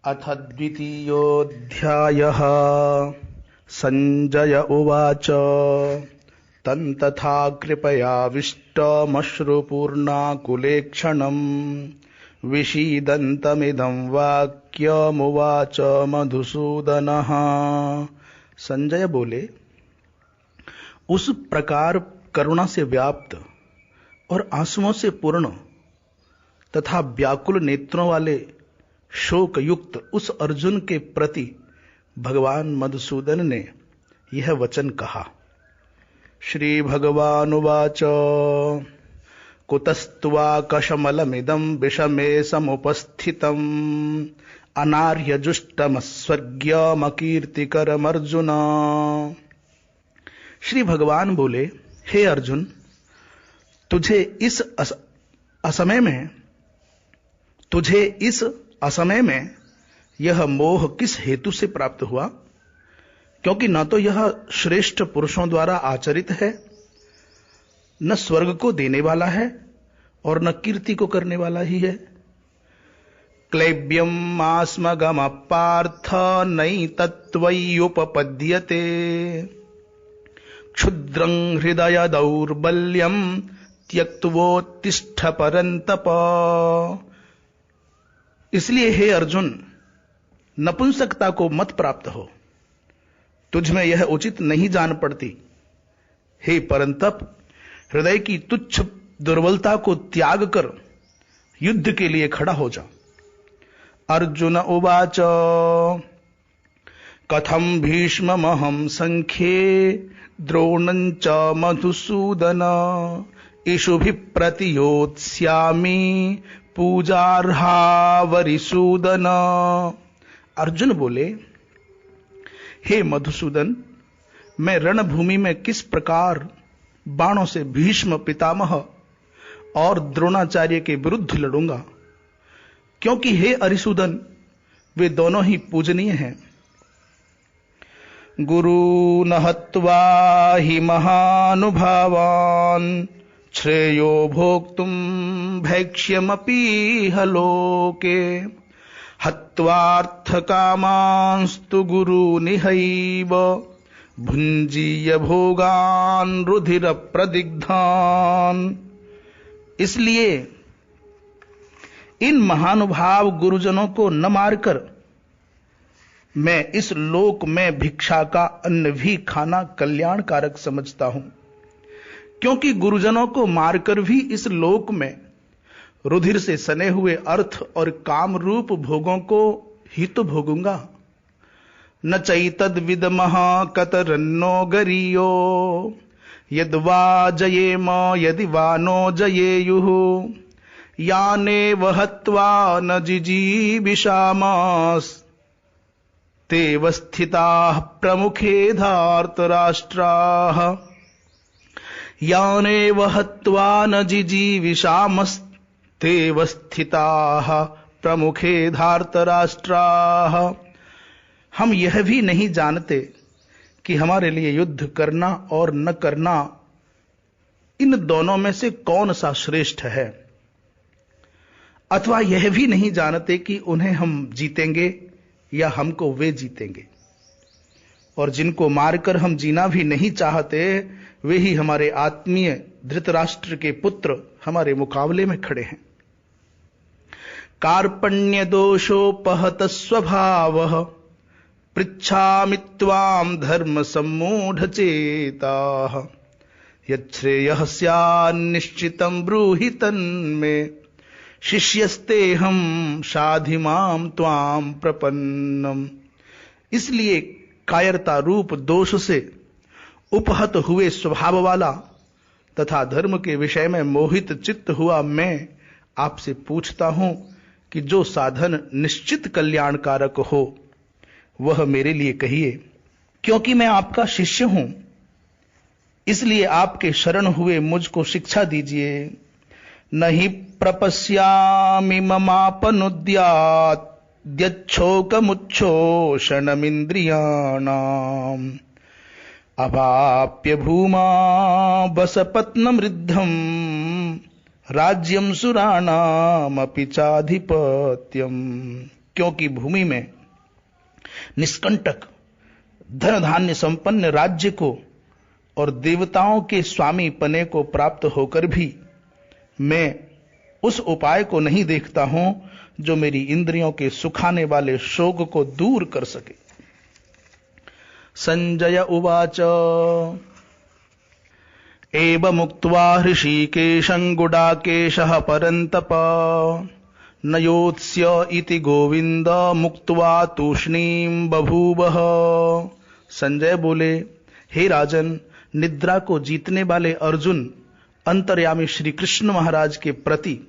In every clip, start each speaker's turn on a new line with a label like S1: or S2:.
S1: अथ द्वितीयोऽध्यायः। संजय उवाच तन्तथा कृपयाविष्टमश्रुपूर्णाकुलेक्षणम् विषीदन्तमिदं वाक्यमुवाच मधुसूदनः। संजय बोले, उस प्रकार करुणा से व्याप्त और आंसुओं से पूर्ण तथा व्याकुल नेत्रों वाले शोक युक्त उस अर्जुन के प्रति भगवान मधुसूदन ने यह वचन कहा। श्री भगवानुवाच कुतस्त्वाकशमलमिदं विषमे समुपस्थितम् अनार्यजुष्टमस्वर्ग्यमकीर्तिकरमर्जुन। श्री भगवान बोले, हे अर्जुन, तुझे इस असमय में यह मोह किस हेतु से प्राप्त हुआ? क्योंकि न तो यह श्रेष्ठ पुरुषों द्वारा आचरित है, न स्वर्ग को देने वाला है और न कीर्ति को करने वाला ही है। क्लैब्यम आस्मगम पार्थ नैतत्त्वय्युपपद्यते क्षुद्रं हृदय दौर्बल्यम त्यक्त्वोत्तिष्ठ परन्तप। इसलिए हे अर्जुन, नपुंसकता को मत प्राप्त हो, तुझ में यह उचित नहीं जान पड़ती। हे परंतप, हृदय की तुच्छ दुर्बलता को त्याग कर युद्ध के लिए खड़ा हो जा। अर्जुन उवाच कथम भीष्ममहं संख्ये द्रोणं च मधुसूदन इषुभिः प्रतियोत्स्यामि पूजार्हावरिसूदन। अर्जुन बोले, हे मधुसूदन, मैं रणभूमि में किस प्रकार बाणों से भीष्म पितामह और द्रोणाचार्य के विरुद्ध लड़ूंगा, क्योंकि हे अरिसूदन, वे दोनों ही पूजनीय हैं। गुरून् हत्वा हि महानुभावान् श्रेयो भोक्तुं भैक्ष्यमपीह लोके हत्वार्थकामांस्तु गुरूनिहैव भुञ्जीय भोगान् रुधिरप्रदिग्धान्। इसलिए इन महानुभाव गुरुजनों को न मारकर मैं इस लोक में भिक्षा का अन्न भी खाना कल्याणकारक समझता हूं, क्योंकि गुरुजनों को मारकर भी इस लोक में रुधिर से सने हुए अर्थ और काम रूप भोगों को ही तो भोगूंगा। न चैतद्विदमः कतरन्नो गरीयो यद्वा जयेम यदि वा नो जयेयुः यानेव हत्वा न जिजीविषामस्तेव स्थिताः प्रमुखे धार्तराष्ट्राः। यानेव हत्वा न जिजीविषामस्तेव स्थिताः प्रमुखे धार्तराष्ट्राः। हम यह भी नहीं जानते कि हमारे लिए युद्ध करना और न करना, इन दोनों में से कौन सा श्रेष्ठ है, अथवा यह भी नहीं जानते कि उन्हें हम जीतेंगे या हमको वे जीतेंगे। और जिनको मारकर हम जीना भी नहीं चाहते, वे ही हमारे आत्मीय धृतराष्ट्र के पुत्र हमारे मुकाबले में खड़े हैं। कार्पण्य दोषोपहत स्वभावः पृच्छामि त्वां धर्म सम्मूढ़ चेताः यच्छ्रेयः स्यान्निश्चितं ब्रूहि तन्मे शिष्यस्तेहं शाधि मां त्वां प्रपन्नम्। इसलिए कायरता रूप दोष से उपहत हुए स्वभाव वाला तथा धर्म के विषय में मोहित चित्त हुआ मैं आपसे पूछता हूं कि जो साधन निश्चित कल्याणकारक हो वह मेरे लिए कहिए, क्योंकि मैं आपका शिष्य हूं। इसलिए आपके शरण हुए मुझको शिक्षा दीजिए। नहीं प्रपश्यामि ममापनुद्याद्यच्छोकमुच्छोषणमिन्द्रियाणाम् अवाप्य भूमा बसपत्नमृद्धम् राज्यं सुराणामपि चाधिपत्यम्। क्योंकि भूमि में निष्कंटक धन धान्य संपन्न राज्य को और देवताओं के स्वामी पने को प्राप्त होकर भी मैं उस उपाय को नहीं देखता हूं जो मेरी इंद्रियों के सुखाने वाले शोक को दूर कर सके। संजय उवाच एवमुक्त्वा हृषीकेशं गुडाकेशः परन्तप नयोत्स्य इति गोविंद मुक्त्वा तूष्णीं बभूवः। संजय बोले, हे राजन, निद्रा को जीतने वाले अर्जुन अंतर्यामी श्री कृष्ण महाराज के प्रति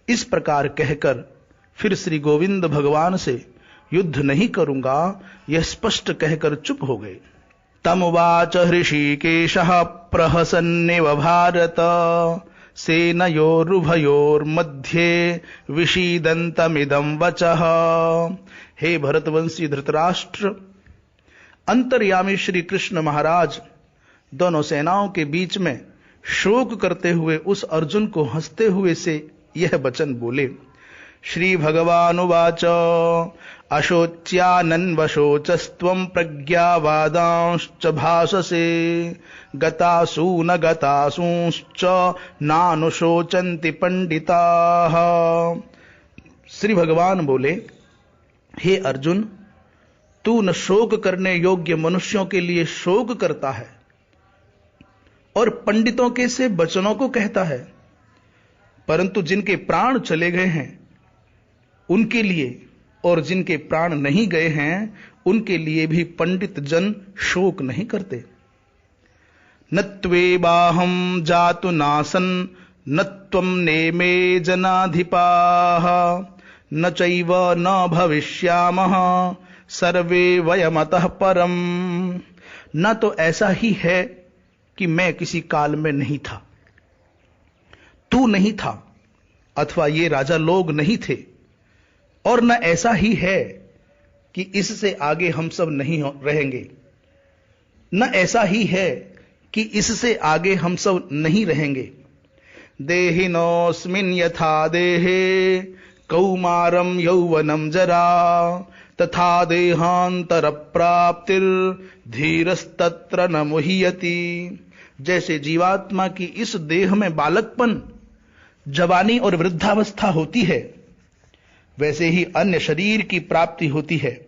S1: इस प्रकार कहकर फिर श्री गोविंद भगवान से युद्ध नहीं करूंगा यह स्पष्ट कहकर चुप हो गए। तमुवाच हृषीकेशः प्रहसन्नेव भारत सेनयोरुभयोर्मध्ये विषीदन्तमिदं वचः। हे भरतवंशी धृतराष्ट्र, अंतर्यामी श्री कृष्ण महाराज दोनों सेनाओं के बीच में शोक करते हुए उस अर्जुन को हंसते हुए से यह वचन बोले। श्री भगवानुवाच अशोच्यानन्वशोचस्त्वं प्रज्ञावादांश्च भाषसे गतासु न गतासूंश्च नानुशोचन्ति पंडिताः। श्री भगवान बोले, हे अर्जुन, तू न शोक करने योग्य मनुष्यों के लिए शोक करता है और पंडितों के से वचनों को कहता है, परंतु जिनके प्राण चले गए हैं उनके लिए और जिनके प्राण नहीं गए हैं उनके लिए भी पंडित जन शोक नहीं करते। न त्वेवाहं जातु नासन् न त्वं नेमे जनाधिपाः न चैव न भविष्यामः सर्वे वयमतः परम। न तो ऐसा ही है कि मैं किसी काल में नहीं था, तू नहीं था, अथवा ये राजा लोग नहीं थे, और न ऐसा ही है कि इससे आगे हम सब नहीं रहेंगे, न ऐसा ही है कि इससे आगे हम सब नहीं रहेंगे। देहिनोऽस्मिन् यथा देहे कौमारं यौवनं जरा तथा देहांतर प्राप्तिर धीरस्तत्र न मुह्यति। जैसे जीवात्मा की इस देह में बालकपन, जवानी और वृद्धावस्था होती है, वैसे ही अन्य शरीर की प्राप्ति होती है।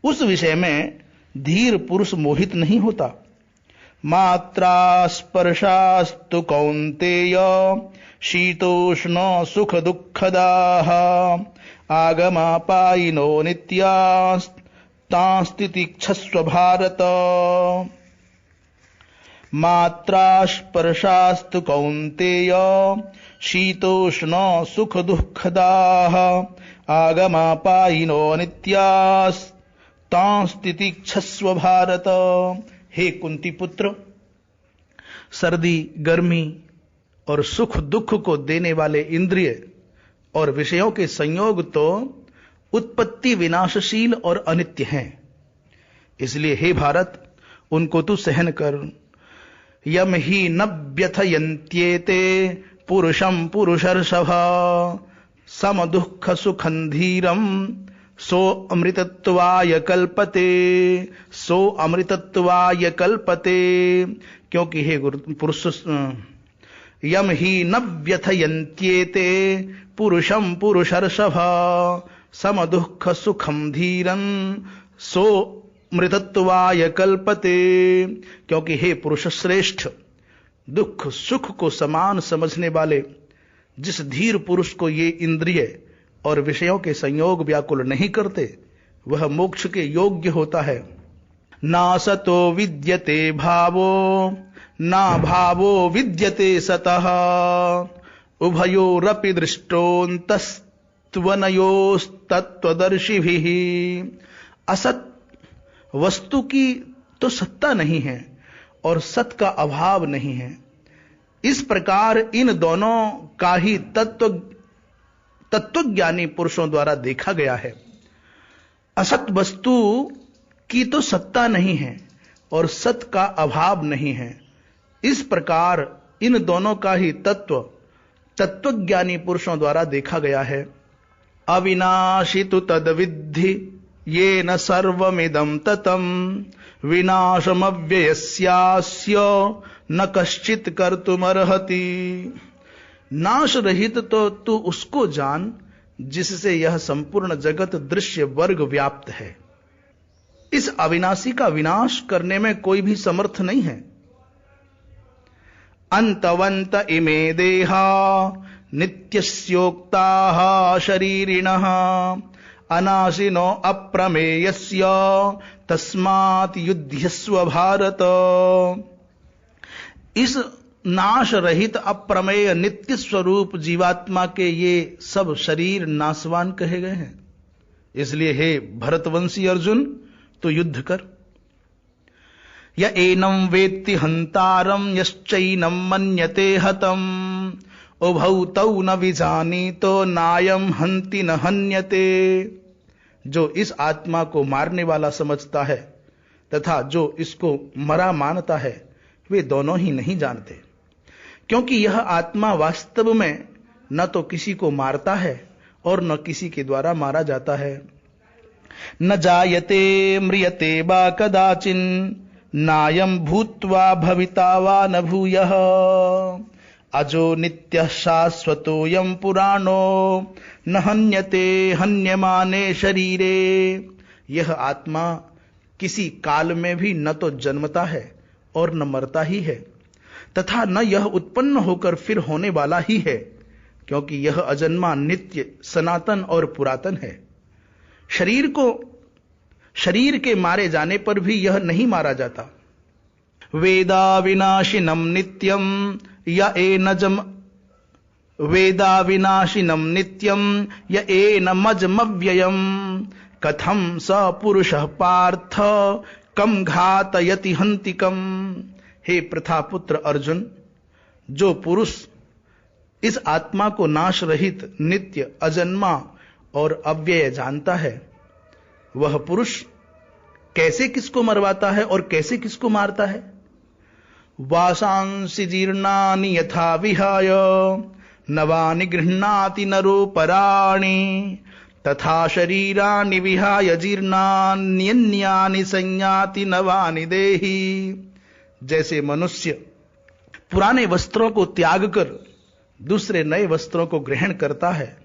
S1: उस विषय में धीर पुरुष मोहित नहीं होता। मात्रा स्पर्शास्तु कौन्तेय शीतोष्ण सुख दुःखदाः आगमापायिनो नित्यास्तांस्तितिक्षस्व भारत। मात्रा स्पर्शास्तु कौन्तेय शीतोष्ण सुख दुःखदाः आगमापायिनो नित्यास्तांस्तितिक्षस्व भारत। हे कुंती पुत्र, सर्दी, गर्मी और सुख दुख को देने वाले इंद्रिय और विषयों के संयोग तो उत्पत्ति विनाशशील और अनित्य हैं। इसलिए हे भारत, उनको तू सहन कर। यम ही न व्यथयन्त्येते पुरुषं पुरुषर्षभ सम दुःख सुखं धीरं सो अमृतत्वाय कल्पते, सो अमृतत्वाय कल्पते। क्योंकि हे पुरुष, यम ही न व्यथयन्त्येते पुरुषं पुरुषर्षभ सम दुःख सुखं धीरं सो मृतत्वाय कल्पते। क्योंकि हे पुरुष श्रेष्ठ, दुख सुख को समान समझने वाले जिस धीर पुरुष को ये इंद्रिय और विषयों के संयोग व्याकुल नहीं करते, वह मोक्ष के योग्य होता है। नासतो विद्यते भावो ना भावो विद्यते सतः उभयोरपि दृष्टोऽन्तस्त्वनयोस्तत्त्वदर्शिभिः। असत वस्तु की तो सत्ता नहीं है और सत का अभाव नहीं है। इस प्रकार इन दोनों का ही तत्वज्ञानी पुरुषों द्वारा देखा गया है। असत वस्तु की तो सत्ता नहीं है और सत का अभाव नहीं है। इस प्रकार इन दोनों का ही तत्वज्ञानी पुरुषों द्वारा देखा गया है। अविनाशी तु तद्विद्धि येन सर्वमिदं ततं विनाशमव्ययस्यास्य न कश्चित् कर्तुमर्हति। नाश रहित तो तू उसको जान जिससे यह संपूर्ण जगत दृश्य वर्ग व्याप्त है। इस अविनाशी का विनाश करने में कोई भी समर्थ नहीं है। अंतवंत इमे देहा नित्यस्योक्ताः शरीरिणः अनाशिनो अप्रमेयस्य तस्मात् युध्यस्व भारत। इस नाश रहित अप्रमेय नित्य स्वरूप जीवात्मा के ये सब शरीर नाशवान कहे गए हैं। इसलिए हे भरतवंशी अर्जुन, तो युद्ध कर। य एनं वेत्ति हंतारं यश्चैनं मन्यते हतम् उभौ तौ न विजानीतो नायं हन्ति न हन्यते। जो इस आत्मा को मारने वाला समझता है तथा जो इसको मरा मानता है, वे दोनों ही नहीं जानते, क्योंकि यह आत्मा वास्तव में न तो किसी को मारता है और न किसी के द्वारा मारा जाता है। न जायते म्रियते वा कदाचिन नायं भूत्वा भविता वा न भूयः अजो नित्यः शाश्वतोऽयं पुराणो न हन्यते हन्यमाने शरीरे। यह आत्मा किसी काल में भी न तो जन्मता है और न मरता ही है, तथा न यह उत्पन्न होकर फिर होने वाला ही है, क्योंकि यह अजन्मा, नित्य, सनातन और पुरातन है। शरीर के मारे जाने पर भी यह नहीं मारा जाता। वेदा विनाशिनम नित्यम य एनजम वेदा विनाशिनम नित्यम य एनमजमव्ययम कथम स पुरुषः पार्थ कम घातयति हंतिकम। हे प्रथापुत्र अर्जुन, जो पुरुष इस आत्मा को नाश रहित, नित्य, अजन्मा और अव्यय जानता है, वह पुरुष कैसे किसको मरवाता है और कैसे किसको मारता है। वासांसि जीर्णानि यथा विहाय नवानि गृह्णाति नरोपराणि तथा शरीराणि विहाय जीर्णान्यन्यानि संयाति नवानि देहि। जैसे मनुष्य पुराने वस्त्रों को त्याग कर दूसरे नए वस्त्रों को ग्रहण करता है,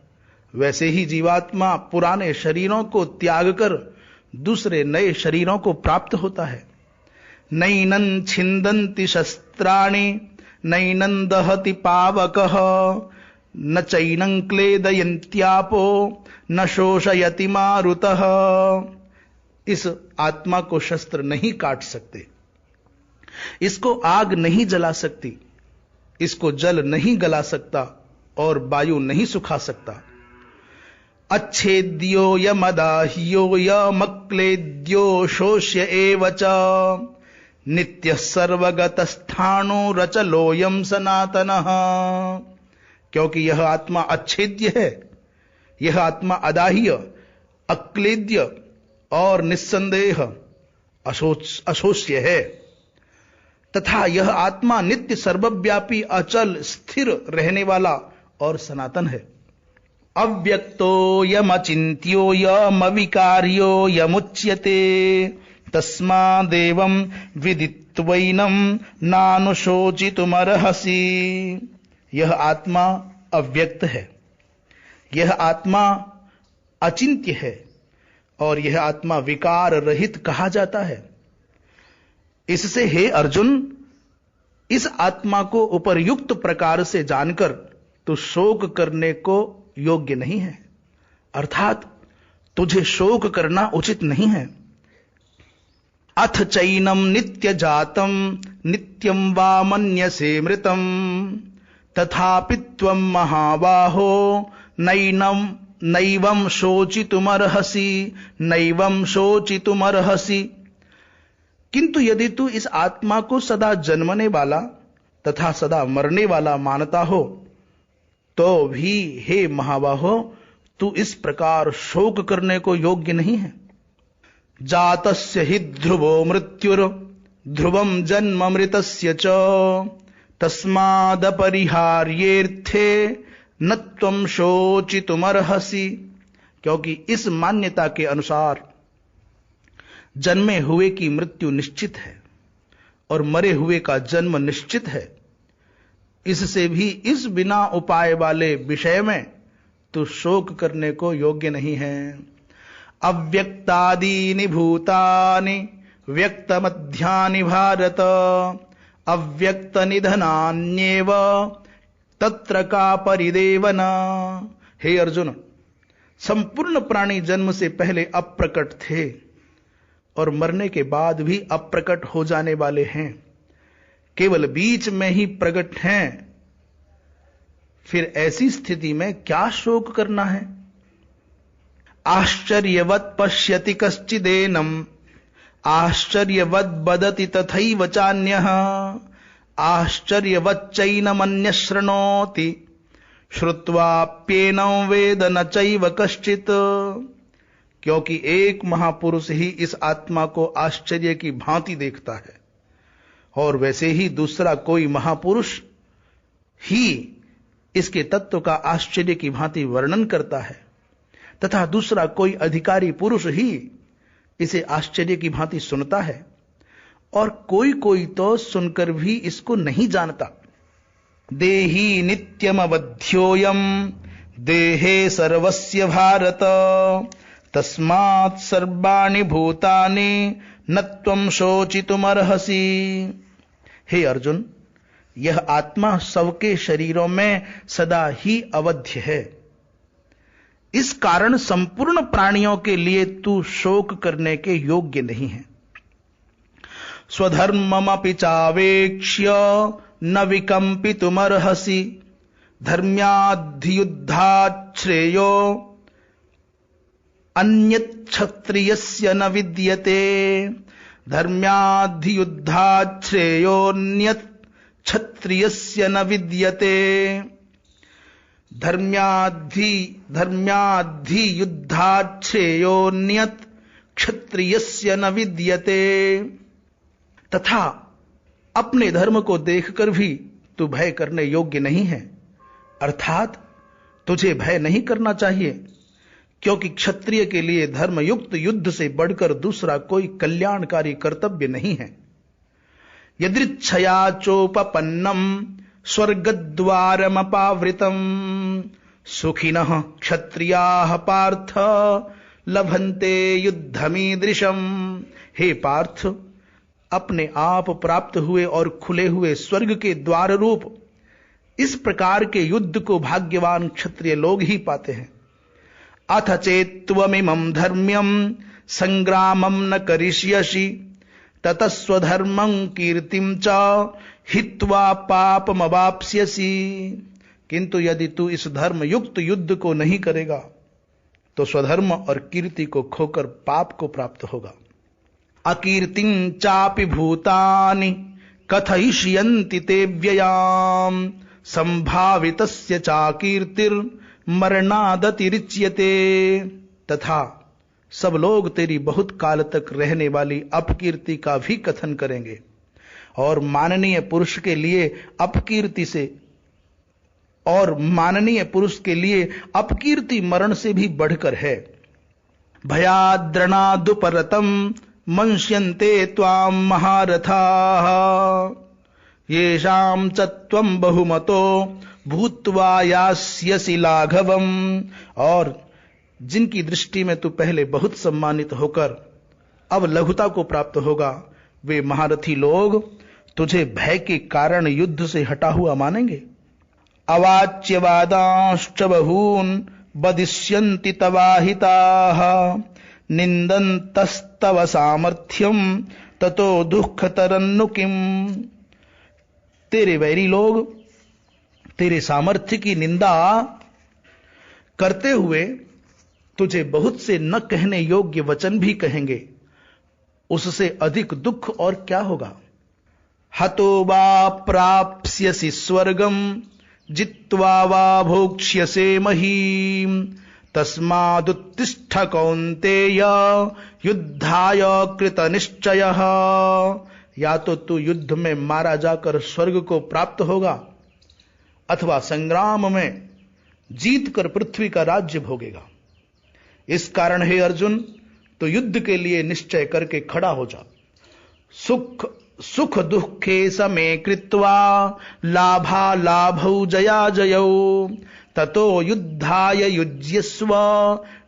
S1: वैसे ही जीवात्मा पुराने शरीरों को त्याग कर दूसरे नए शरीरों को प्राप्त होता है। नैनं छिन्दन्ति शस्त्राणि नैनं दहति पावकः न चैनं क्लेदयन्त्यापो न शोषयति मारुतः। इस आत्मा को शस्त्र नहीं काट सकते, इसको आग नहीं जला सकती, इसको जल नहीं गला सकता और वायु नहीं सुखा सकता। अच्छेद्यो यमदाह्यो यमक्लेद्यो शोष्य एव च नित्यः सर्वगतस्थाणो रचलोऽयं सनातनः। क्योंकि यह आत्मा अच्छेद्य है, यह आत्मा अदाह्य, अक्लेद्य और निस्संदेह अशोष्य है, तथा यह आत्मा नित्य, सर्वव्यापी, अचल, स्थिर रहने वाला और सनातन है। अव्यक्तो यमचिन्त्यो यमविकार्यो यमुच्यते तस्मादेवं विदित्वैनं नानुशोचितुमर्हसि। यह आत्मा अव्यक्त है, यह आत्मा अचिंत्य है और यह आत्मा विकार रहित कहा जाता है। इससे हे अर्जुन, इस आत्मा को उपर्युक्त प्रकार से जानकर तू शोक करने को योग्य नहीं है, अर्थात तुझे शोक करना उचित नहीं है। अथ चैनम नित्य जातम नित्यं वा मन्यसे मृतम तथापि त्वं महाबाहो नैवं शोचितुमर्हसि नैवं शोचितुमर्हसि। किंतु यदि तू इस आत्मा को सदा जन्मने वाला तथा सदा मरने वाला मानता हो, तो भी हे महाबाहो, तू इस प्रकार शोक करने को योग्य नहीं है। जातस्य हि ध्रुवो मृत्युर ध्रुवं जन्म मृतस्य च तस्मादपरिहार्येऽर्थे न त्वं शोचितुमर्हसि। क्योंकि इस मान्यता के अनुसार जन्मे हुए की मृत्यु निश्चित है और मरे हुए का जन्म निश्चित है। इससे भी इस बिना उपाय वाले विषय में तो शोक करने को योग्य नहीं है। अव्यक्तादीनि भूतानि व्यक्त मध्यानि भारत अव्यक्त निधनान्येव तत्र का परिदेवन। हे अर्जुन, संपूर्ण प्राणी जन्म से पहले अप्रकट थे और मरने के बाद भी अप्रकट हो जाने वाले हैं, केवल बीच में ही प्रकट हैं। फिर ऐसी स्थिति में क्या शोक करना है? आश्चर्यवत् पश्यति कश्चिदेनम् आश्चर्यवत् वदति तथैव चान्यः आश्चर्यवच्चैनमन्यः शृणोति श्रुत्वाप्येनं वेद न चैव कश्चित्। क्योंकि एक महापुरुष ही इस आत्मा को आश्चर्य की भांति देखता है और वैसे ही दूसरा कोई महापुरुष ही इसके तत्व का आश्चर्य की भांति वर्णन करता है तथा दूसरा कोई अधिकारी पुरुष ही इसे आश्चर्य की भांति सुनता है और कोई कोई तो सुनकर भी इसको नहीं जानता। देही नित्यमवध्योयम देहे सर्वस्य भारत तस्मात् सर्वाणि भूतानि न त्वं शोचितुमर्हसि। हे अर्जुन, यह आत्मा सबके शरीरों में सदा ही अवध्य है। इस कारण संपूर्ण प्राणियों के लिए तू शोक करने के योग्य नहीं है। स्वधर्ममपि चावेक्ष्य न विकम्पितुमर्हसि धर्म्याद्धियुद्धात् श्रेयो अन्यच्छत्रियस्य न विद्यते धर्म्याद्धियुद्धात् श्रेयोऽन्यत् क्षत्रियस्य न विद्यते धर्म्याद्धि श्रेयोऽन्यत् क्षत्रियस्य न विद्यते। तथा अपने धर्म को देखकर भी तू भय करने योग्य नहीं है, अर्थात तुझे भय नहीं करना चाहिए, क्योंकि क्षत्रिय के लिए धर्मयुक्त युद्ध से बढ़कर दूसरा कोई कल्याणकारी कर्तव्य नहीं है। यदृच्छया चोपपन्नम स्वर्गद्वारमपावृतम सुखिनः क्षत्रियाः पार्थ लभन्ते युद्धमीदृशम। हे पार्थ, अपने आप प्राप्त हुए और खुले हुए स्वर्ग के द्वार रूप इस प्रकार के युद्ध को भाग्यवान क्षत्रिय लोग ही पाते हैं। अथ चेत्त्वमिमं धर्म्यं संग्रामं न करिष्यसि ततः स्वधर्मं कीर्तिं च हित्वा पापमवाप्स्यसि। किंतु यदि तू इस धर्म युक्त युद्ध को नहीं करेगा तो स्वधर्म और कीर्ति को खोकर पाप को प्राप्त होगा। अकीर्तिं चापि भूतानि कथयिष्यन्ति ते व्ययाम संभावितस्य चाकीर्तिर्मरणादतिरिच्यते। तथा सब लोग तेरी बहुत काल तक रहने वाली अपकीर्ति का भी कथन करेंगे और माननीय पुरुष के लिए अपकीर्ति मरण से भी बढ़कर है। भयाद्रणादुपरतम मंस्यन्ते त्वाम महारथाः येषां च त्वं बहुमतो भूत्वा यास्यसि लाघवम्। और जिनकी दृष्टि में तू पहले बहुत सम्मानित होकर अब लघुता को प्राप्त होगा, वे महारथी लोग तुझे भय के कारण युद्ध से हटा हुआ मानेंगे। अवाच्यवादांश्च बहून् वदिष्यन्ति तवाहिताः निन्दन्तस्तव सामर्थ्यं ततो दुःखतरन्नु किम्। तेरे वैरी लोग तेरे सामर्थ्य की निंदा करते हुए तुझे बहुत से न कहने योग्य वचन भी कहेंगे, उससे अधिक दुख और क्या होगा। हतो वा प्राप्स्यसि स्वर्गम जित्वा वा भोक्ष्यसे महीम् तस्मादुत्तिष्ठ कौन्तेय युद्धाय कृतनिश्चयः। या तो तू युद्ध में मारा जाकर स्वर्ग को प्राप्त होगा अथवा संग्राम में जीतकर पृथ्वी का राज्य भोगेगा। इस कारण हे अर्जुन, तो युद्ध के लिए निश्चय करके खड़ा हो जा। सुख दुखे समे कृत्वा लाभा लाभौ जया जयौ ततो युद्धाय युज्यस्व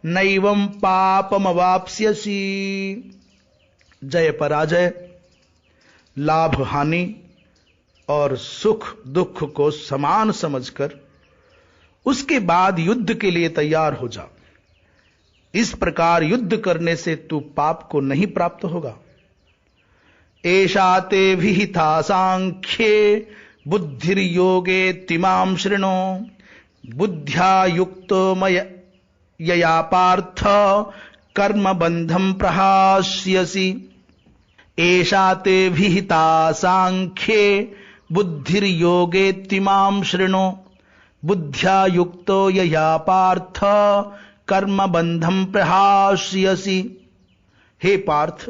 S1: नैवं पापमवाप्स्यसि। जय पराजय, लाभ हानि और सुख दुख को समान समझकर उसके बाद युद्ध के लिए तैयार हो जा। इस प्रकार युद्ध करने से तू पाप को नहीं प्राप्त होगा। एषा ते विहिता सांख्ये बुद्धिर्योगे तिमां शृणु बुद्ध्या युक्तो यया पार्थ कर्म बंधम प्रहास्यसि। एषा ते विहिता सांख्ये बुद्धिर्योगे तिमां शृणु बुद्ध्या युक्तो यया पार्थ कर्म बंधम प्रहास्यसि। हे पार्थ,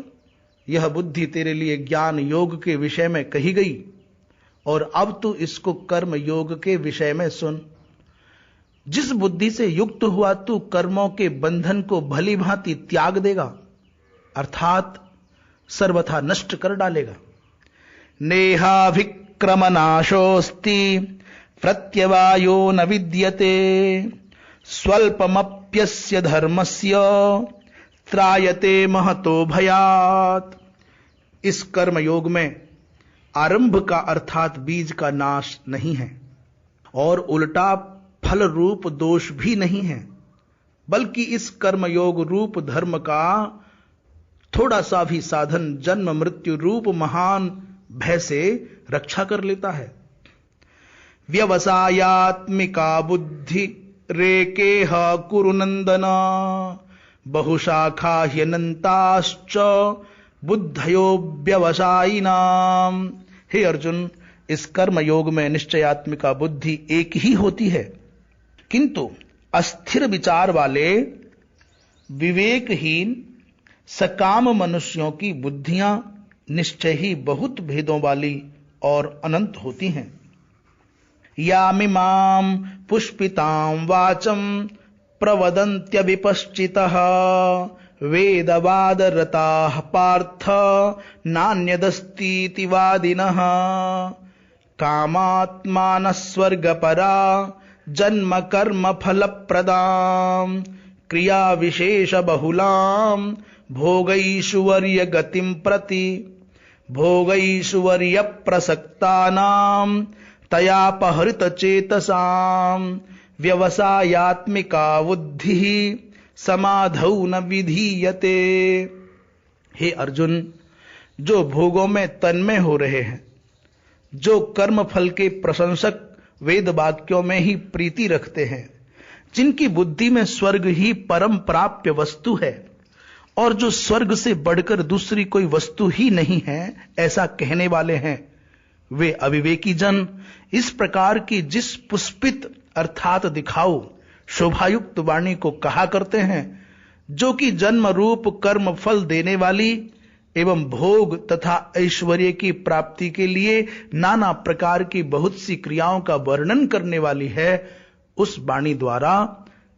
S1: यह बुद्धि तेरे लिए ज्ञान योग के विषय में कही गई और अब तू इसको कर्म योग के विषय में सुन। जिस बुद्धि से युक्त हुआ तू कर्मों के बंधन को भली भांति त्याग देगा, अर्थात सर्वथा नष्ट कर डालेगा। नेहाभिक्रमनाशोस्ति प्रत्यवायो न विद्यते स्वल्पमप्यस्य धर्मस्य त्रायते महतो भयात। इस कर्म योग में आरंभ का अर्थात बीज का नाश नहीं है और उल्टा फल रूप दोष भी नहीं है, बल्कि इस कर्म योग रूप धर्म का थोड़ा सा भी साधन जन्म मृत्यु रूप महान भय से रक्षा कर लेता है। व्यवसायात्मिका बुद्धि रेकेह कुरुनंदन बहुशाखा ह्यनंताश्च बुद्धयो व्यवसायिनाम। हे अर्जुन, इस कर्म योग में निश्चयात्मिका बुद्धि एक ही होती है, किंतु अस्थिर विचार वाले विवेकहीन सकाम मनुष्यों की बुद्धियां निश्चय ही बहुत भेदों वाली और अनंत होती हैं। यामिमां पुष्पितां वाचम प्रवदन्त्यविपश्चितः वेदवादरताः पार्थ नान्यदस्तीति वादिनः कामात्मानः स्वर्गपरा जन्म कर्म फलप्रदां क्रिया विशेष बहुलां भोगैश्वर्य गतिं प्रति भोगैश्वर्य प्रसक्तानां तयापहृत चेतसां व्यवसायात्मिका बुद्धि समाधौ न विधीयते। हे अर्जुन, जो भोगों में तन्मय हो रहे हैं, जो कर्म फल के प्रशंसक वेद वाक्यों में ही प्रीति रखते हैं, जिनकी बुद्धि में स्वर्ग ही परम प्राप्य वस्तु है और जो स्वर्ग से बढ़कर दूसरी कोई वस्तु ही नहीं है, ऐसा कहने वाले हैं, वे अविवेकी जन इस प्रकार की जिस पुष्पित अर्थात दिखाओ शोभायुक्त वाणी को कहा करते हैं, जो कि जन्म रूप कर्म फल देने वाली एवं भोग तथा ऐश्वर्य की प्राप्ति के लिए नाना प्रकार की बहुत सी क्रियाओं का वर्णन करने वाली है, उस वाणी द्वारा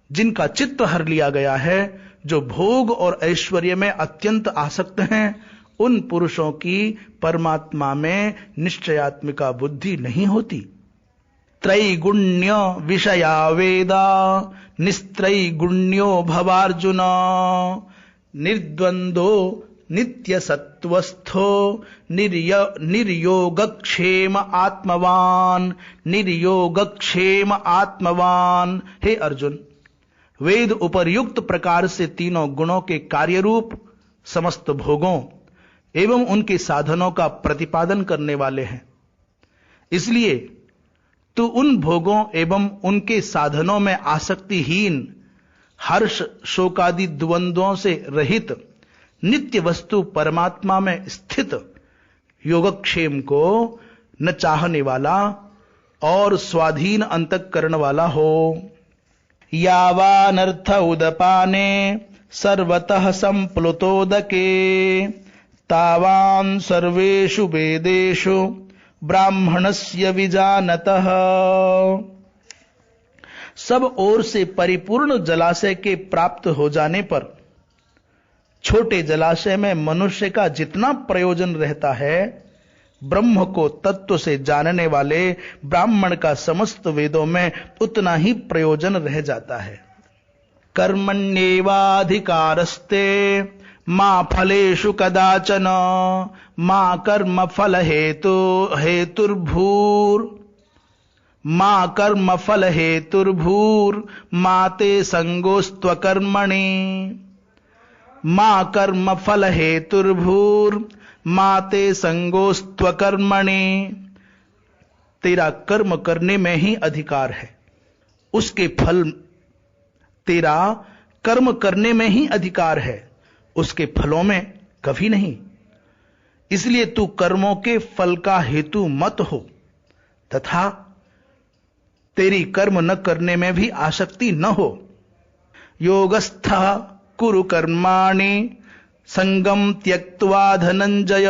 S1: जिनका चित्त हर लिया गया है, जो भोग और ऐश्वर्य में अत्यंत आसक्त हैं, उन पुरुषों की परमात्मा में निश्चयात्मिका बुद्धि नहीं होती। त्रैगुण्य विषया वेदा निस्त्रैगुण्यो भवार्जुन निर्द्वंदो नित्य सत्वस्थो निर्योगक्षेम आत्मवान निर्योगक्षेम आत्मवान। हे अर्जुन, वेद उपर्युक्त प्रकार से तीनों गुणों के कार्य रूप समस्त भोगों एवं उनके साधनों का प्रतिपादन करने वाले हैं। इसलिए तू उन भोगों एवं उनके साधनों में आसक्तिहीन, हर्ष शोकादि द्वंद्वों से रहित, नित्य वस्तु परमात्मा में स्थित योगक्षेम को न चाहने वाला और स्वाधीन अंतःकरण वाला हो। यावानर्थ उदपाने सर्वतः संप्लुतोदके तावान् सर्वेषु वेदेषु ब्राह्मणस्य विजानतः सब ओर से परिपूर्ण जलाशय के प्राप्त हो जाने पर छोटे जलाशय में मनुष्य का जितना प्रयोजन रहता है, ब्रह्म को तत्व से जानने वाले ब्राह्मण का समस्त वेदों में उतना ही प्रयोजन रह जाता है। कर्मण्येवाधिकारस्ते मा फलेषु कदाचन मा कर्म फल हेतुर्भूर मा ते संगोस्त्वकर्मणि मा कर्म फल हेतुर्भूर माते संगोस्त्वकर्मणि। तेरा कर्म करने में ही अधिकार है, उसके फल, तेरा कर्म करने में ही अधिकार है, उसके फलों में कभी नहीं। इसलिए तू कर्मों के फल का हेतु मत हो तथा तेरी कर्म न करने में भी आसक्ति न हो। योगस्थः कुरु कर्माणि संगम त्यक्त्वा धनंजय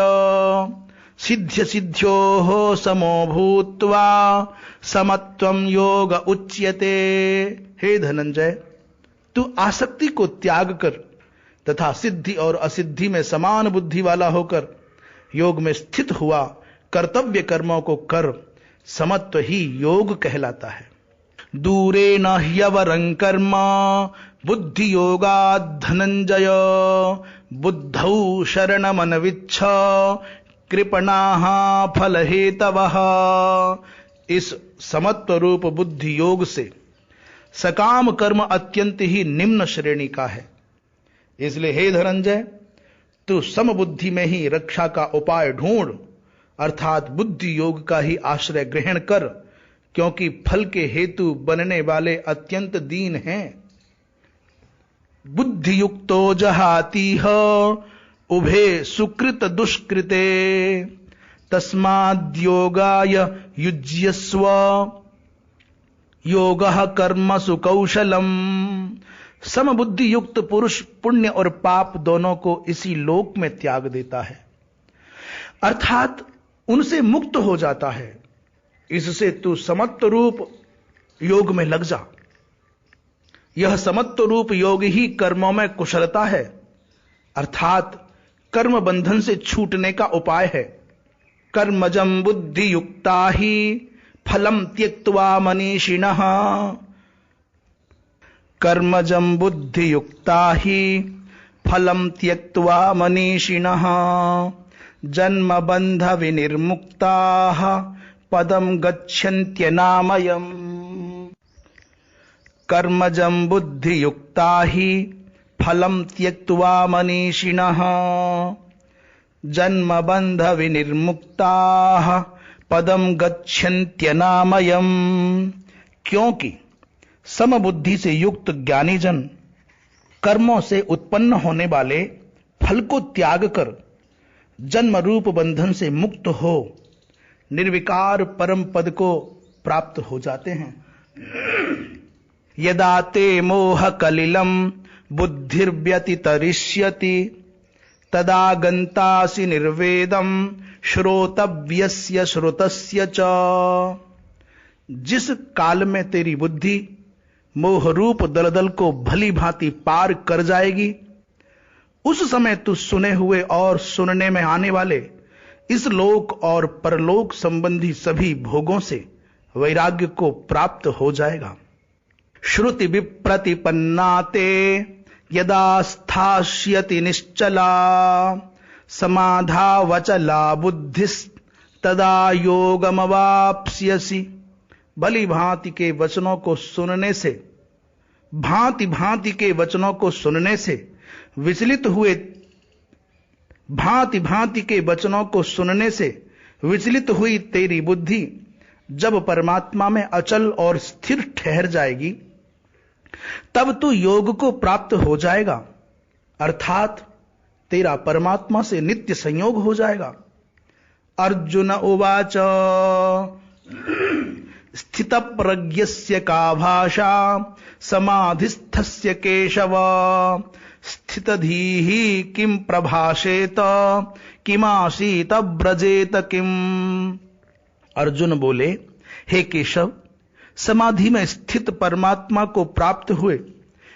S1: सिद्ध्य सिद्ध्योः समो भूत्वा समत्वं योग उच्यते। हे धनंजय, तू आसक्ति को त्याग कर तथा सिद्धि और असिद्धि में समान बुद्धि वाला होकर योग में स्थित हुआ कर्तव्य कर्मों को कर, समत्व ही योग कहलाता है। दूरे न ह्यवरं कर्म बुद्धि योगात् धनंजय बुद्धौ शरणमनविच्छ कृपणाः फलहेतवः। इस समत्व रूप बुद्धि योग से सकाम कर्म अत्यंत ही निम्न श्रेणी का है। इसलिए हे धनंजय, तू समबुद्धि में ही रक्षा का उपाय ढूंढ, अर्थात बुद्धि योग का ही आश्रय ग्रहण कर, क्योंकि फल के हेतु बनने वाले अत्यंत दीन हैं। बुद्धि युक्तो जहातीह उभे सुकृत दुष्कृते तस्माद्योगाय युज्यस्व योगः कर्मसु कौशलम। समबुद्धि युक्त पुरुष पुण्य और पाप दोनों को इसी लोक में त्याग देता है, अर्थात उनसे मुक्त हो जाता है। इससे तू समत्व रूप योग में लग जा। यह समत्व रूप योग ही कर्मों में कुशलता है, अर्थात कर्म बंधन से छूटने का उपाय है। कर्मजं बुद्धि युक्ता ही फलम त्यक्त्वा मनीषिणः कर्मजं बुद्धि युक्ता ही फलम त्यक्त्वा मनीषिणः जन्म बंध विनिर्मुक्ताः पदम गच्छन्त्यनामयम्। कर्मजं बुद्धि युक्ता ही फलम त्यक्त्वा मनीषिणः जन्म बंध विनिर्मुक्ताः पदम गच्छन्त्यनामयम्। क्योंकि समबुद्धि से युक्त ज्ञानी जन कर्मों से उत्पन्न होने वाले फल को त्याग कर जन्म रूप बंधन से मुक्त हो निर्विकार परम पद को प्राप्त हो जाते हैं। यदा ते मोह कलिलम बुद्धिर्व्यतितरिष्यति तदा गन्तासि निर्वेदम श्रोतव्यस्य श्रुतस्य च। जिस काल में तेरी बुद्धि मोह रूप दलदल को भली भांति पार कर जाएगी, उस समय तू सुने हुए और सुनने में आने वाले इस लोक और परलोक संबंधी सभी भोगों से वैराग्य को प्राप्त हो जाएगा। श्रुति विप्रतिपन्नाते यदा स्थास्यति निश्चला समाधावचला बुद्धिस्तदा योगमवाप्स्यसि। भली भांति के वचनों को सुनने से, भांति भांति के वचनों को सुनने से विचलित हुए, भांति भांति के वचनों को सुनने से विचलित हुई तेरी बुद्धि जब परमात्मा में अचल और स्थिर ठहर जाएगी, तब तू योग को प्राप्त हो जाएगा, अर्थात तेरा परमात्मा से नित्य संयोग हो जाएगा। अर्जुन उवाच स्थित प्रज्ञस्य का भाषा समाधिस्थस्य केशव स्थितधीहि किम प्रभाषेत किमासीत ब्रजेत किम। अर्जुन बोले, हे केशव, समाधि में स्थित परमात्मा को प्राप्त हुए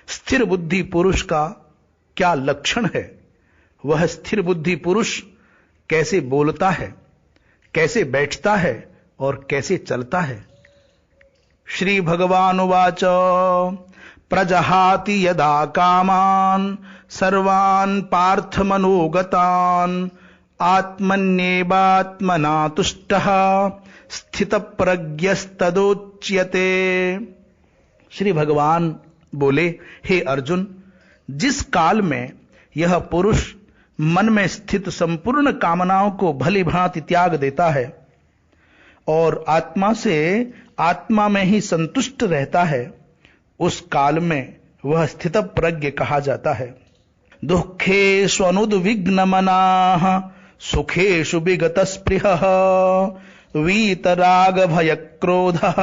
S1: स्थिर बुद्धि पुरुष का क्या लक्षण है? वह स्थिर बुद्धि पुरुष कैसे बोलता है, कैसे बैठता है और कैसे चलता है? श्री भगवान उवाच प्रजहाति यदा कामान सर्वान् पार्थ मनोगतान् आत्मन्येवात्मना तुष्टः स्थित प्रज्ञस्तदोच्यते। श्री भगवान बोले, हे अर्जुन, जिस काल में यह पुरुष मन में स्थित संपूर्ण कामनाओं को भली भांति त्याग देता है और आत्मा से आत्मा में ही संतुष्ट रहता है, उस काल में वह स्थित प्रज्ञ कहा जाता है। दुःखेषु अनुद्विग्नमनाः सुखेषु विगतस्पृहः वीतराग भयक्रोधः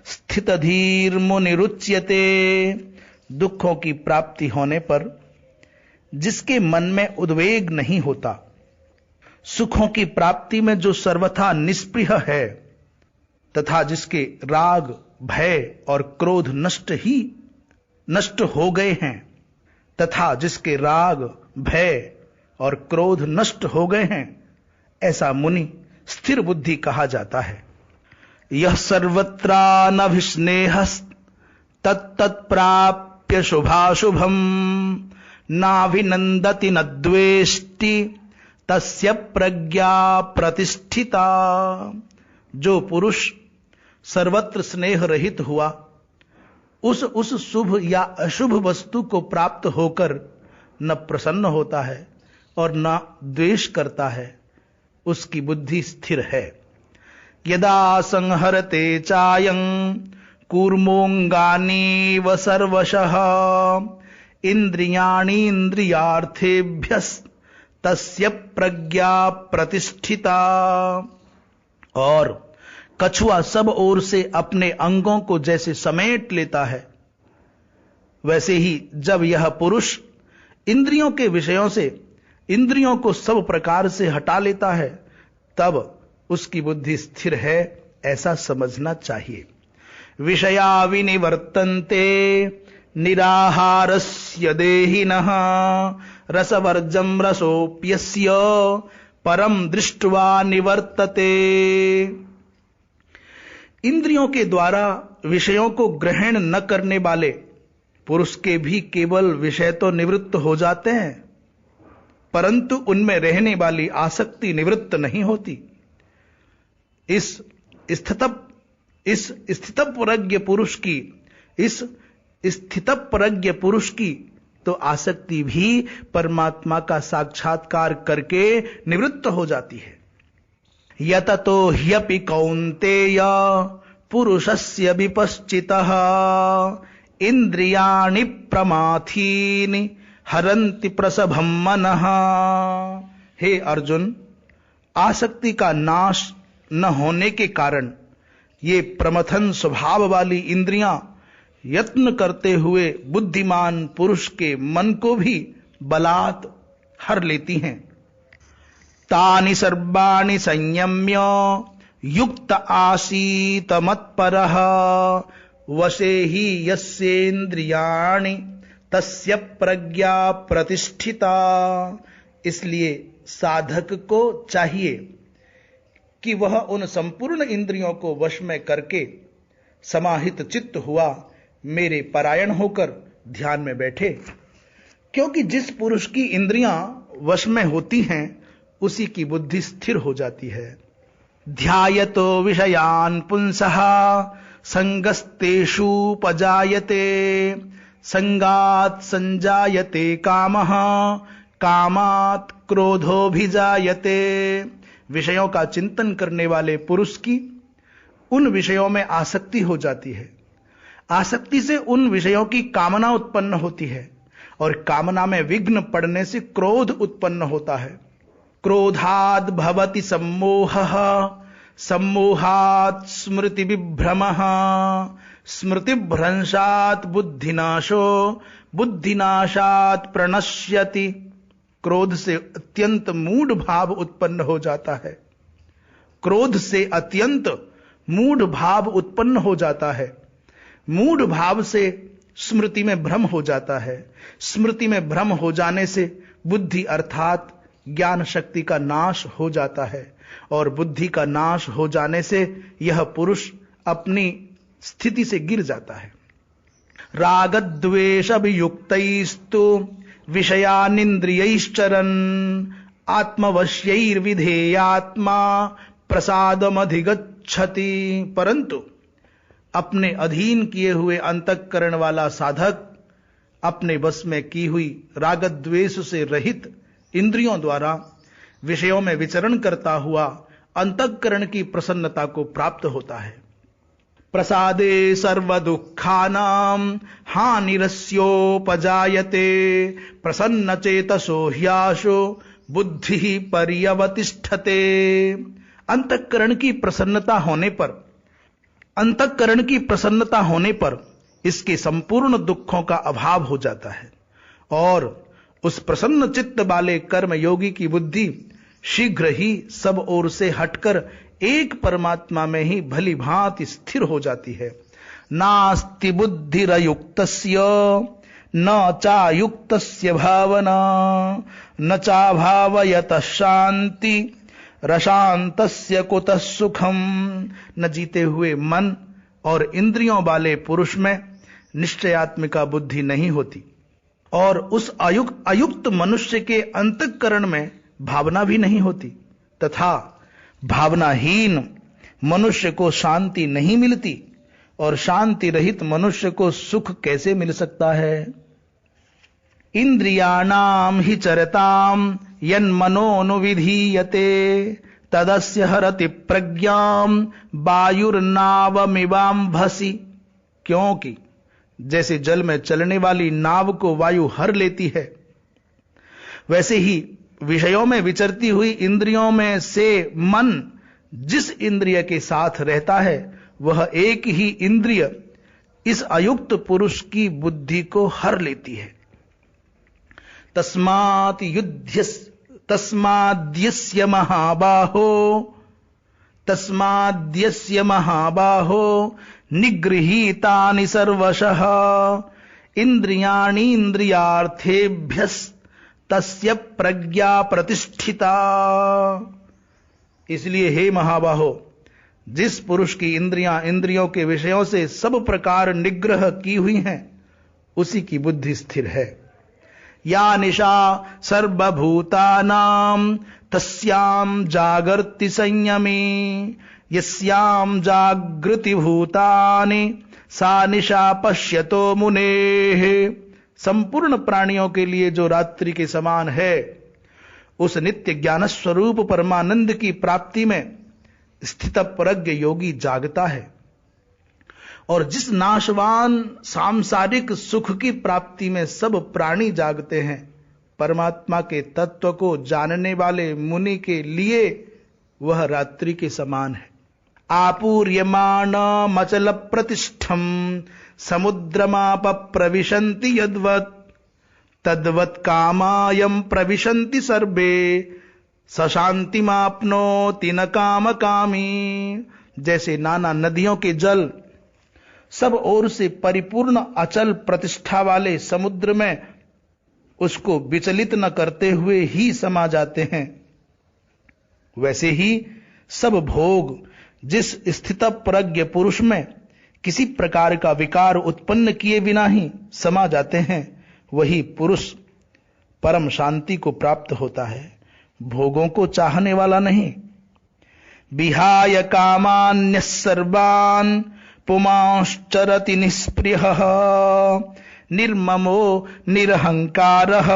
S1: स्थितधीर्मुनिरुच्यते। दुखों की प्राप्ति होने पर जिसके मन में उद्वेग नहीं होता, सुखों की प्राप्ति में जो सर्वथा निष्पृह है तथा जिसके राग, भय और क्रोध नष्ट हो गए हैं तथा जिसके राग, भय और क्रोध नष्ट हो गए हैं, ऐसा मुनि स्थिर बुद्धि कहा जाता है। यह सर्वत्रानभिस्नेहस् तत्तत्प्राप्य शुभाशुभम नाभिनंदति न द्वेष्टि तस्य प्रज्ञा प्रतिष्ठिता। जो पुरुष सर्वत्र स्नेह रहित हुआ, उस शुभ या अशुभ वस्तु को प्राप्त होकर न प्रसन्न होता है और न द्वेष करता है, उसकी बुद्धि स्थिर है। यदा संहरते चायं कूर्मोऽङ्गानीव सर्वशः इन्द्रियाणीन्द्रियार्थेभ्यस्तस्य प्रज्ञा प्रतिष्ठिता। और कछुआ सब ओर से अपने अंगों को जैसे समेट लेता है, वैसे ही जब यह पुरुष इंद्रियों के विषयों से इंद्रियों को सब प्रकार से हटा लेता है, तब उसकी बुद्धि स्थिर है, ऐसा समझना चाहिए। विषया विनिवर्तन्ते निराहारस्य देहिनः रसवर्जं रसोप्यस्य परम दृष्ट्वा निवर्तते। इंद्रियों के द्वारा विषयों को ग्रहण न करने वाले पुरुष के भी केवल विषय तो निवृत्त हो जाते हैं, परंतु उनमें रहने वाली आसक्ति निवृत्त नहीं होती। इस स्थितप्रज्ञ पुरुष की तो आसक्ति भी परमात्मा का साक्षात्कार करके निवृत्त हो जाती है। यततो ह्यपि कौन्तेय पुरुषस्य विपश्चितः इंद्रियाणि प्रमाथीनि हरन्ति प्रसभं मनः। हे अर्जुन, आसक्ति का नाश न होने के कारण ये प्रमथन स्वभाव वाली इंद्रियां यत्न करते हुए बुद्धिमान पुरुष के मन को भी बलात् हर लेती हैं। तानि सर्वाणि संयम्य युक्त आसीत मत्परः वशे हि यस्येन्द्रियाणि तस्य प्रज्ञा प्रतिष्ठिता। इसलिए साधक को चाहिए कि वह उन संपूर्ण इंद्रियों को वश में करके समाहित चित्त हुआ मेरे परायण होकर ध्यान में बैठे, क्योंकि जिस पुरुष की इंद्रियां वश में होती हैं उसी की बुद्धि स्थिर हो जाती है। ध्यायतो विषयान् पुंसः संगस्तेषु पजायते संगात् संजायते कामः कामात् क्रोधोभिजायते। विषयों का चिंतन करने वाले पुरुष की उन विषयों में आसक्ति हो जाती है, आसक्ति से उन विषयों की कामना उत्पन्न होती है और कामना में विघ्न पड़ने से क्रोध उत्पन्न होता है। क्रोधाद् भवति सम्मोहः सम्मोहात् स्मृति विभ्रमः स्मृतिभ्रंशात् बुद्धिनाशो बुद्धिनाशात् प्रणश्यति। क्रोध से अत्यंत मूढ़ भाव उत्पन्न हो जाता है, क्रोध से अत्यंत मूढ़ भाव उत्पन्न हो जाता है। मूढ़ भाव से स्मृति में भ्रम हो जाता है। स्मृति में भ्रम हो जाने से बुद्धि अर्थात ज्ञान शक्ति का नाश हो जाता है, और बुद्धि का नाश हो जाने से यह पुरुष अपनी स्थिति से गिर जाता है। राग द्वेष अभियुक्तैस्तु विषयानिंद्रियैश्चरन् आत्मवश्यैर्विधेयात्मा प्रसादमधिगच्छति। परंतु अपने अधीन किए हुए अंतःकरण वाला साधक अपने बस में की हुई राग द्वेष से रहित इंद्रियों द्वारा विषयों में विचरण करता हुआ अंतःकरण की प्रसन्नता को प्राप्त होता है। प्रसादे सर्व दुखानां हानिरस्योपजायते प्रसन्न चेतसो ह्याशो बुद्धि पर्यवतिष्ठते। अंतःकरण की प्रसन्नता होने पर इसके संपूर्ण दुखों का अभाव हो जाता है, और उस प्रसन्न चित्त वाले कर्म योगी की बुद्धि शीघ्र ही सब ओर से हटकर एक परमात्मा में ही भली भांति स्थिर हो जाती है। नास्ति बुद्धिरयुक्तस्य न चायुक्तस्य भावना न चाभावयतः शांति रशांतस्य कुतः सुखम। न जीते हुए मन और इंद्रियों वाले पुरुष में निश्चयात्मिका बुद्धि नहीं होती, और उस अयुक्त मनुष्य के अंतःकरण में भावना भी नहीं होती, तथा भावनाहीन मनुष्य को शांति नहीं मिलती, और शांति रहित मनुष्य को सुख कैसे मिल सकता है। इंद्रियाणाम हि चरताम यन्मनोनुविधीयते तदस्य हरति प्रज्ञाम वायुर्नावमिवाम्भसि। क्योंकि जैसे जल में चलने वाली नाव को वायु हर लेती है, वैसे ही विषयों में विचरती हुई इंद्रियों में से मन जिस इंद्रिय के साथ रहता है, वह एक ही इंद्रिय इस अयुक्त पुरुष की बुद्धि को हर लेती है। तस्माद्यस्य महाबाहो निगृहीतानि सर्वशः इंद्रियाणि इंद्रियार्थेभ्यस्तस्य प्रज्ञा प्रतिष्ठिता। इसलिए हे महाबाहो, जिस पुरुष की इंद्रियां इंद्रियों के विषयों से सब प्रकार निग्रह की हुई हैं, उसी की बुद्धि स्थिर है। या निशा सर्वभूतानां तस्यां जागर्ति संयमी यस्यां जागृति भूतानि सा निशा पश्यतो मुनेः। संपूर्ण प्राणियों के लिए जो रात्रि के समान है, उस नित्य ज्ञान स्वरूप परमानंद की प्राप्ति में स्थितप्रज्ञ योगी जागता है, और जिस नाशवान सांसारिक सुख की प्राप्ति में सब प्राणी जागते हैं, परमात्मा के तत्व को जानने वाले मुनि के लिए वह रात्रि के समान है। आपूर्यमाणमचल प्रतिष्ठम समुद्रमाप प्रविशन्ति यद्वत् तद्वत् कामायम प्रविशन्ति सर्वे सशांतिमाप्नोति न काम कामी। जैसे नाना नदियों के जल सब ओर से परिपूर्ण अचल प्रतिष्ठा वाले समुद्र में उसको विचलित न करते हुए ही समा जाते हैं, वैसे ही सब भोग जिस स्थितप्रज्ञ पुरुष में किसी प्रकार का विकार उत्पन्न किए बिना ही समा जाते हैं, वही पुरुष परम शांति को प्राप्त होता है, भोगों को चाहने वाला नहीं। विहाय कामान्यः सर्वान् पुमांश्चरति निष्प्रियः निर्ममो निरहंकारः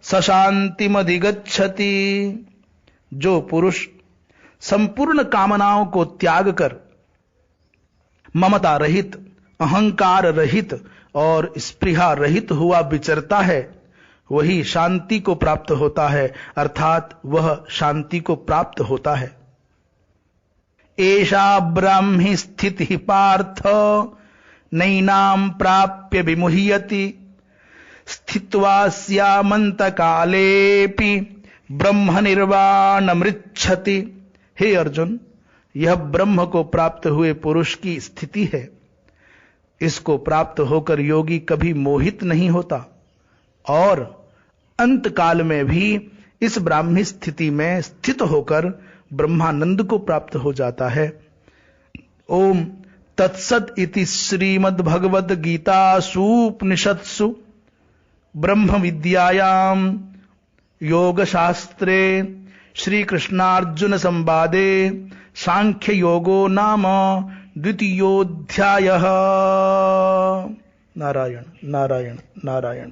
S1: सशांतिमधिगच्छति। जो पुरुष संपूर्ण कामनाओं को त्याग कर ममता रहित, अहंकार रहित और स्पृहा रहित हुआ विचरता है, वही शांति को प्राप्त होता है, अर्थात वह शांति को प्राप्त होता है। एषा ब्राह्मी स्थिति पार्थ नैनां प्राप्य विमुह्यति स्थित्वा स्यामंत कालेपि ब्रह्म निर्वाणमृच्छति। हे अर्जुन, यह ब्रह्म को प्राप्त हुए पुरुष की स्थिति है। इसको प्राप्त होकर योगी कभी मोहित नहीं होता और अंत काल में भी इस ब्राह्मी स्थिति में स्थित होकर ब्रह्मानंद को प्राप्त हो जाता है। ओम तत्सत इति श्रीमद् भगवद गीतासूपनिषत्सु ब्रह्म विद्यायाम योग शास्त्रे श्री कृष्णार्जुन संवादे सांख्य योगो नाम द्वितीयोऽध्यायः। नारायण नारायण नारायण।